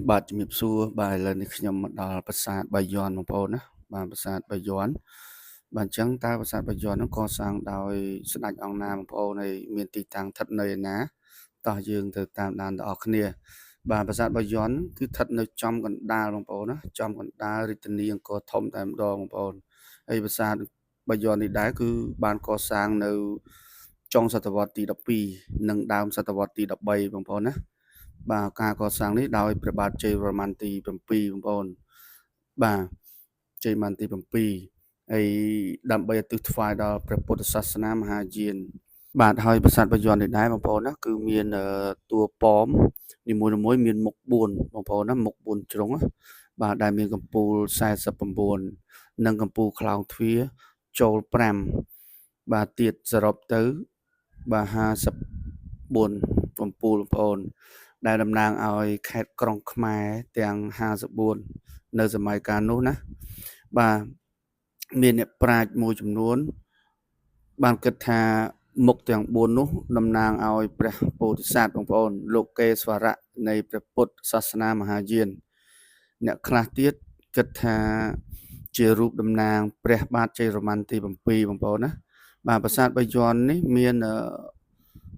បាទជំរាបសួរបាទឥឡូវនេះខ្ញុំមកដល់ប្រាសាទបាយ័នបងប្អូនណាបាទប្រាសាទបាយ័នបាទអញ្ចឹងតើប្រាសាទបាយ័នហ្នឹងកសាងដោយស្ដេចអង្គណាបងប្អូនហើយមានទីតាំងស្ថិតនៅឯណាតោះយើងទៅតាមដានទាំងអស់គ្នាបាទប្រាសាទបាយ័នគឺស្ថិតនៅចំកណ្ដាលបងប្អូនណាចំកណ្ដាលរាជធានីអង្គរធំតែម្ដងបងប្អូនហើយប្រាសាទបាយ័ននេះដែរគឺបានកសាងនៅចុងសតវត្សទី12និងដើមសតវត្សទី13បងប្អូនណាបាទការកសាងនេះដោយព្រះបាទជ័យវរ្ម័នទី7បងប្អូនបាទជ័យវរ្ម័នទី7ហើយដើម្បីឧទ្ទិសថ្វាយដល់ព្រះពុទ្ធសាសនាមហាយានបាទហើយប្រាសាទបាយ័ននេះដែរបងប្អូនណាគឺមានតួប៉មនីមួយៗមានមុខ4បងប្អូនណាមុខ4ជ្រុងណាបាទដែលមានកំពូល49និងកំពូលខ្លោងទ្វារចូល5បាទទៀតសរុបទៅបាទ54កំពូលបងប្អូនដែលតំណាងឲ្យខេត្តក្រុងខ្មែរទាំង54នៅសម័យកាលនោះណាបាទមានអ្នកប្រាជ្ញមួយចំនួនបានគិតថាមុខទាំង4នោះតំណាងឲ្យព្រះពោធិសត្វបងប្អូនលោកេស្វរៈនៃព្រះពុទ្ធសាសនាមហាយានអ្នកខ្លះទៀតគិតថាជារូបតំណាងព្រះបាទជ័យវរ្ម័នទី7បងប្អូនណាបាទប្រាសាទបាយ័ននេះមាន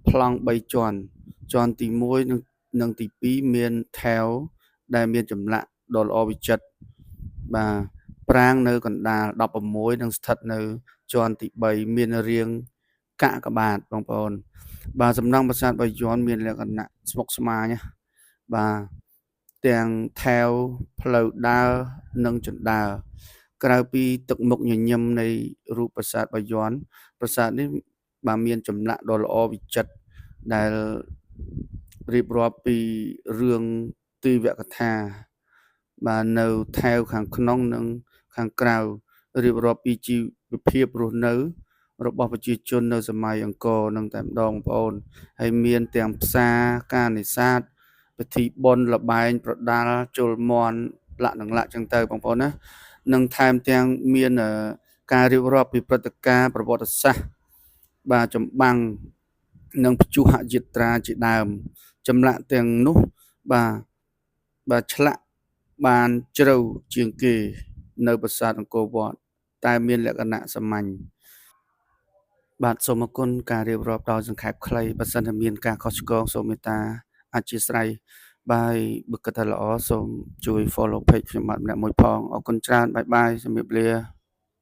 ប្លង់3ជាន់ជាន់ទី1និងទី2មានថែវដែលមានចម្លាក់ដ៏ល្អវិចិត្របាទប្រាង្គនៅកណ្ដាល16និងស្ថិតនៅជាន់ទី3មានរាងកាកបាទបងប្អូនបាទសំណង់ប្រាសាទបាយ័នមានលក្ខណៈស្មុគស្មាញណាបាទទាំងថែវផ្លូវដើរនិងជណ្ដើរក្រៅពីទឹកមុខញញឹមនៃរូបប្រាសាទបាយ័នប្រាសាទនេះបាទមានចម្លាក់ដ៏ល្អវិចិត្រដែលរៀបរាប់ពីរឿងទេវកថាបាទនៅថែវខាងក្នុងនិងខាងក្រៅរៀបរាប់ពីជីវភាពរស់នៅរបស់ប្រជាជននៅសម័យអង្គរនឹងតែម្ដងបងប្អូនហើយមានទាំងផ្សារការនេសាទពិធីបុណ្យលបែងប្រដាល់ជលមន់លក្ខណៈចឹងទៅបងប្អូនណានិងថែមទាំងមានការរៀបរាប់ពីព្រឹត្តិការណ៍ប្រវត្តិសាស្ត្របាទចម្បាំងនិងព្យុហយាត្រាជាដើមចម្លាក់ទាំងនោះបាទឆ្លាក់បានជ្រៅជាងគេនៅប្រាសាទអង្គរវត្តតែមានលក្ខណៈសាមញ្ញបាទសូមអរគុណការរៀបរាប់ដោយសង្ខេបខ្លីបើសិនជាមានការខុសឆ្គងសូមមេត្តាអធិស្ឋានបាទបើគិតថាល្អសូមជួយ follow page ខ្ញុំបាទម្នាក់មួយផងអរគុណច្រើនបាយបាយជំរាបលា